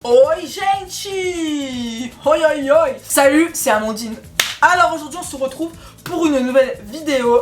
Oi gente! Oi oi oi! Salut, c'est Amandine. Alors aujourd'hui on se retrouve pour une nouvelle vidéo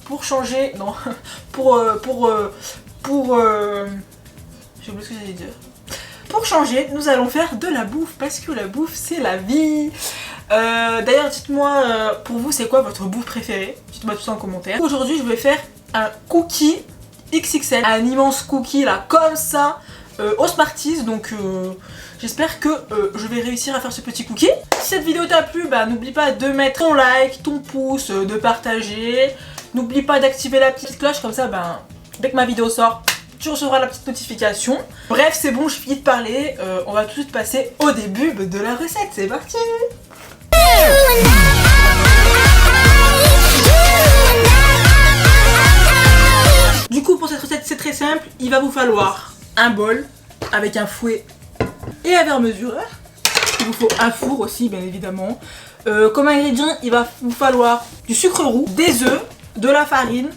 pour changer... Non, j'ai oublié ce que j'allais dire. Pour changer, nous allons faire de la bouffe parce que la bouffe c'est la vie. D'ailleurs dites-moi pour vous c'est quoi votre bouffe préférée? Dites-moi tout ça en commentaire. Aujourd'hui je vais faire un cookie XXL, un immense cookie là comme ça. Au Smarties, donc j'espère que je vais réussir à faire ce petit cookie. Si cette vidéo t'a plu, bah n'oublie pas de mettre ton like, ton pouce, de partager. N'oublie pas d'activer la petite cloche, comme ça dès que ma vidéo sort, tu recevras la petite notification. Bref, c'est bon, je finis de parler, on va tout de suite passer au début de la recette, c'est parti. Du coup pour cette recette c'est très simple, il va vous falloir un bol avec un fouet et un verre-mesure. Il vous faut un four aussi bien évidemment. Comme ingrédient il va vous falloir du sucre roux, des œufs, de la farine,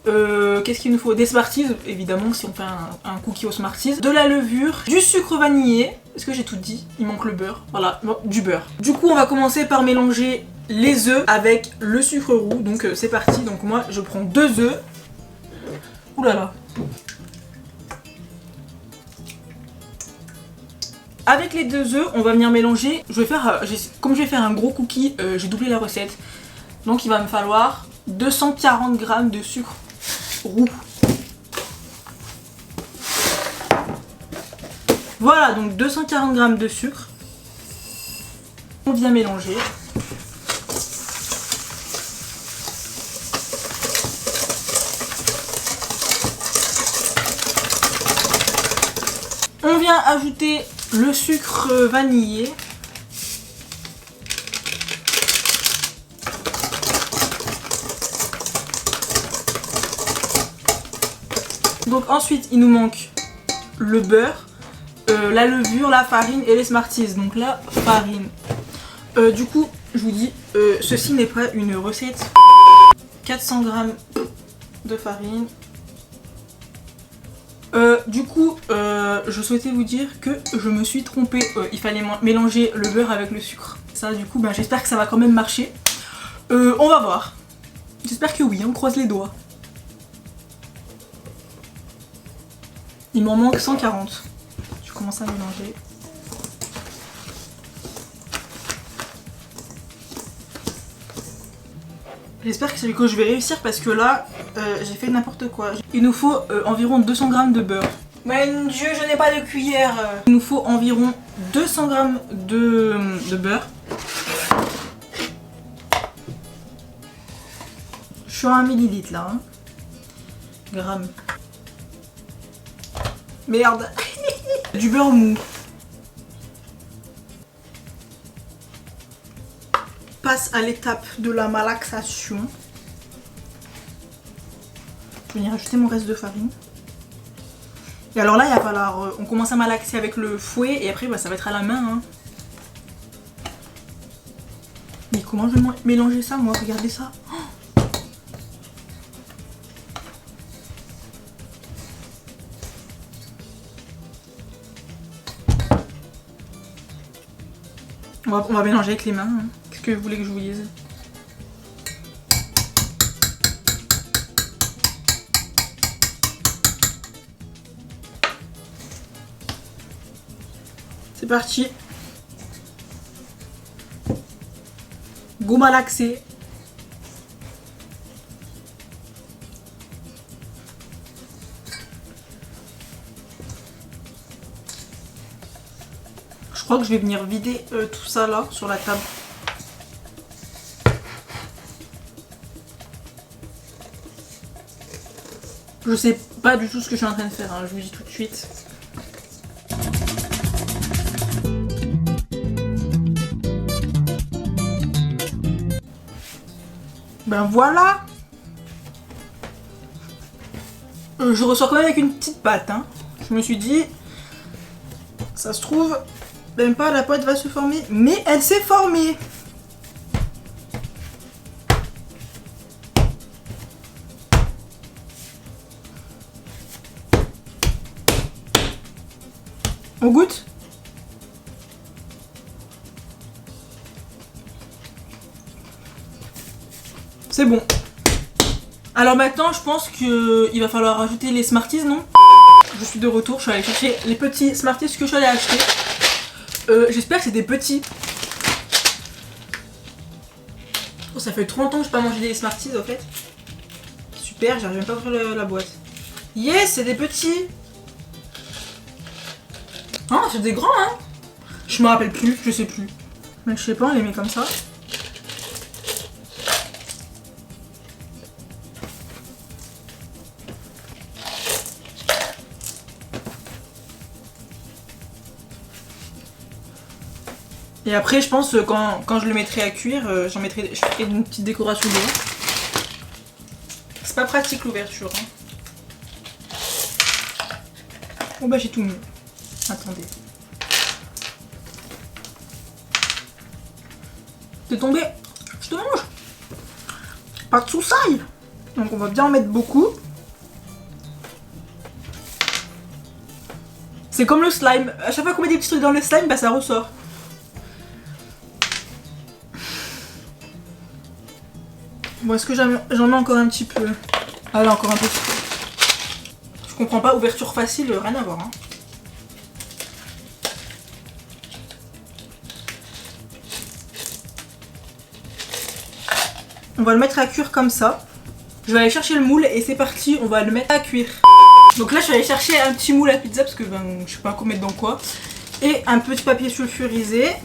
qu'est-ce qu'il nous faut, des Smarties évidemment si on fait un cookie aux Smarties, de la levure, du sucre vanillé, est-ce que j'ai tout dit? Il manque le beurre, voilà, bon, du beurre. Du coup on va commencer par mélanger les œufs avec le sucre roux, donc c'est parti. Donc moi je prends 2 œufs. Ouh là là. Avec les 2 œufs, on va venir mélanger. Je vais faire, comme je vais faire un gros cookie, j'ai doublé la recette. Donc il va me falloir 240 g de sucre roux. Voilà, donc 240 g de sucre. On vient mélanger. On vient ajouter le sucre vanillé. Donc ensuite il nous manque le beurre, la levure, la farine et les Smarties. Donc la farine. Du coup je vous dis, ceci n'est pas une recette. 400 g de farine. Du coup, je souhaitais vous dire que je me suis trompée. Il fallait mélanger le beurre avec le sucre. Ça, du coup, j'espère que ça va quand même marcher. On va voir. J'espère que oui, on croise les doigts. Il m'en manque 140. Je commence à mélanger. J'espère que je vais réussir parce que là, j'ai fait n'importe quoi. Il nous faut environ 200 g de beurre. Mon Dieu, je n'ai pas de cuillère. Il nous faut environ 200 g de beurre. Je suis à 1 millilitre là. Hein. Gramme. Merde. Du beurre mou. Passe à l'étape de la malaxation. Je vais venir ajouter mon reste de farine. Et alors là, il va falloir... on commence à malaxer avec le fouet et après ça va être à la main. Hein. Mais comment je vais mélanger ça moi? Regardez ça. Oh, on va mélanger avec les mains. Hein. Qu'est-ce que vous voulez que je vous dise? C'est parti. Go malaxer. Je crois que je vais venir vider tout ça là sur la table. Je sais pas du tout ce que je suis en train de faire, hein, je vous dis tout de suite. Ben voilà. Je ressors quand même avec une petite pâte. Hein. Je me suis dit, ça se trouve, même pas la pâte va se former, mais elle s'est formée. On goûte? C'est bon. Alors maintenant, je pense qu'il va falloir rajouter les Smarties, non? Je suis de retour, je suis allée chercher les petits Smarties que je suis allée acheter. J'espère que c'est des petits. Oh, ça fait trop longtemps que je n'ai pas mangé des Smarties, en fait. Super, j'arrive même pas à ouvrir la boîte. Yes, c'est des petits. Ah, c'est des grands, hein. Je me rappelle plus, je sais plus. Mais je sais pas, on les met comme ça. Et après, je pense quand je le mettrai à cuire, je ferai une petite décoration dedans. C'est pas pratique l'ouverture. Hein. Oh bah j'ai tout mis. Attendez. T'es tombé. Je te mange. Pas de sous-saille. Donc on va bien en mettre beaucoup. C'est comme le slime. À chaque fois qu'on met des petits trucs dans le slime, bah ça ressort. Bon, est-ce que j'en mets encore un petit peu? Ah là, encore un petit peu. Je comprends pas, ouverture facile, rien à voir. Hein. On va le mettre à cuire comme ça. Je vais aller chercher le moule et c'est parti, on va le mettre à cuire. Donc là, je vais aller chercher un petit moule à pizza parce que je sais pas quoi mettre dans quoi. Et un petit papier sulfurisé.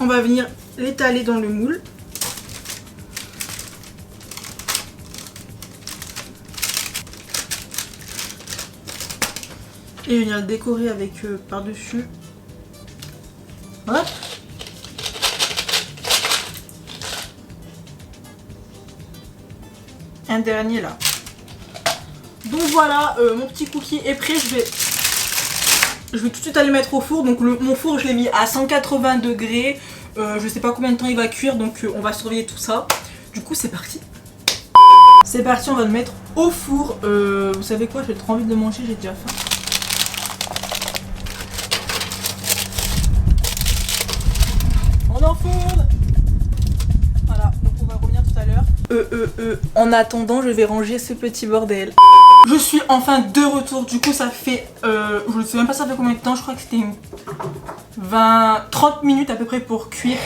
On va venir l'étaler dans le moule. Et venir le décorer avec par-dessus. Hop. Un dernier là. Donc voilà, mon petit cookie est prêt. Je vais tout de suite aller mettre au four. Donc mon four, je l'ai mis à 180 degrés. Je sais pas combien de temps il va cuire, donc on va surveiller tout ça. Du coup, c'est parti. C'est parti, on va le mettre au four. Vous savez quoi, j'ai trop envie de le manger, j'ai déjà faim. On enfourne. Voilà, donc on va revenir tout à l'heure. En attendant, je vais ranger ce petit bordel. Je suis enfin de retour, du coup ça fait, je ne sais même pas ça fait combien de temps, je crois que c'était 30 minutes à peu près pour cuire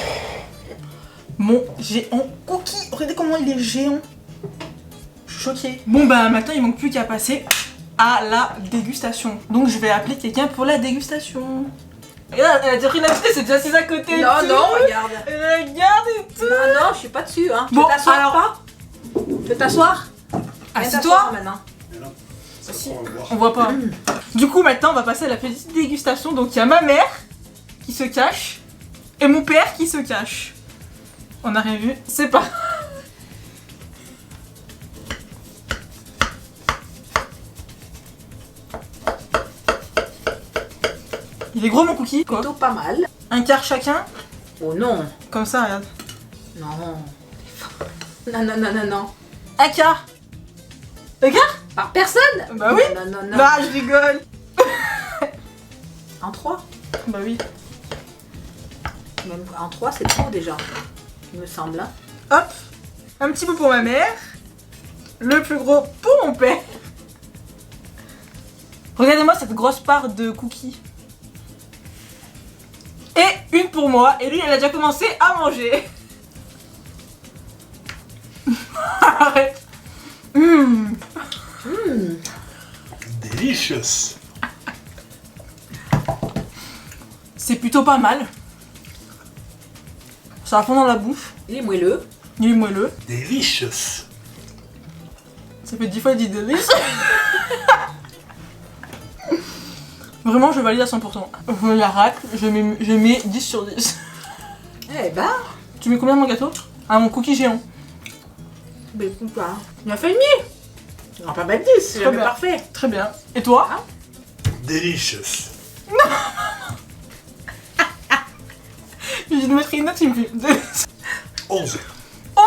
mon géant cookie. Regardez comment il est géant. Je suis choquée. Bon bah maintenant il manque plus qu'à passer à la dégustation. Donc je vais appeler quelqu'un pour la dégustation. Regarde, elle a déjà pris la petite, c'est déjà assise à côté. Non, non, regarde. Regarde et tout. Non, non, je suis pas dessus, hein. Bon, tu veux t'asseoir alors... pas? Tu veux t'asseoir? Assieds-toi maintenant. Si. On voit pas. Du coup maintenant on va passer à la petite dégustation. Donc il y a ma mère qui se cache et mon père qui se cache. On a rien vu, c'est pas... Il est gros mon cookie quoi. Plutôt pas mal. Un quart chacun. Oh non. Comme ça regarde. Non. Non, non, non, non, non. Un quart. Un quart. Par personne? Bah oui. Non, non, non. Bah je rigole. En 3? Bah oui. Même en 3 c'est trop déjà. Il me semble. Hein. Hop. Un petit bout pour ma mère. Le plus gros pour mon père. Regardez-moi cette grosse part de cookies. Et une pour moi. Et lui, elle a déjà commencé à manger. Arrête. Delicious. C'est plutôt pas mal. Ça va fondre dans la bouche. Il est moelleux. Il est moelleux. Delicious. Ça fait 10 fois 10 délices. Vraiment, je valide à 100%. Je la racle, je mets 10 sur 10. Eh bah. Tu mets combien mon gâteau? Ah, mon cookie géant. Mais écoute pas. Il a fait une nuit. Non, pas mal 10, c'est jamais bien. parfait. Très bien. Et toi? Delicious. J'ai de mettre une note, il me fait 11. Oh,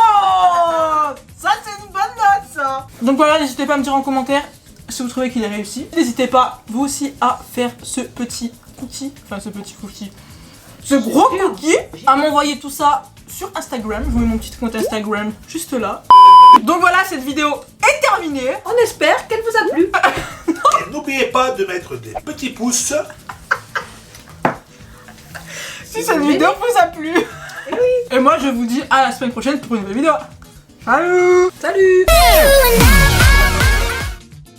ça c'est une bonne note ça. Donc voilà, n'hésitez pas à me dire en commentaire si vous trouvez qu'il est réussi. N'hésitez pas vous aussi à faire ce petit cookie, ce gros cookie, à m'envoyer tout ça sur Instagram. Je vous mets mon petit compte Instagram juste là. Donc voilà, cette vidéo est terminée. On espère qu'elle vous a plu. Et n'oubliez pas de mettre des petits pouces. Si cette vidéo vous a plu. Et moi je vous dis à la semaine prochaine pour une nouvelle vidéo. Salut. Salut.